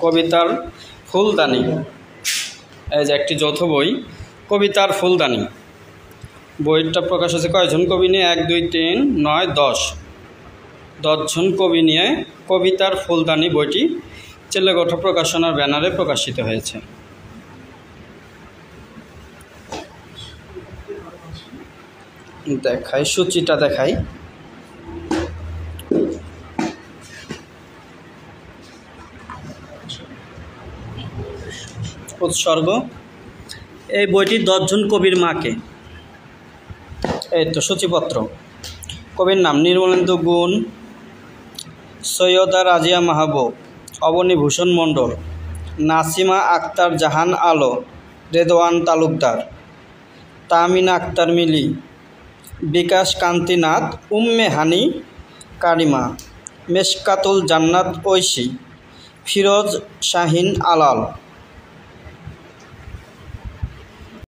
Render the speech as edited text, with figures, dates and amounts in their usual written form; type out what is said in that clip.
কবিতার ফুলদানি, এই যে একটি যৌথ বই কবিতার ফুলদানি। বইটা প্রকাশ হয়েছে কয়জন কবি নিয়ে? 1 2 3 9 10 10জন কবি নিয়ে কবিতার ফুলদানি বইটি চেলেগোঠা প্রকাশনার ব্যানারে প্রকাশিত হয়েছে। দেখাই, সূচিটা দেখাই। উৎসর্গ, এই বইটি 10 জন কবির মাকে। এই তো সূচিপত্র। কবির নাম: নির্মলেন্দু গুণ, সৈয়দা রাজিয়া মাহবুব, অবনীভূষণ মণ্ডল, নাসিমা আক্তার জাহান আলো, রেদওয়ান তালুকদার, তাহমিনা আক্তার মিলি, বিকাশ কান্তিনাথ, উম্মে হানি কারিমা, মেশকাতুল জান্নাত ঐশী, ফিরোজ শাহিন আলাল।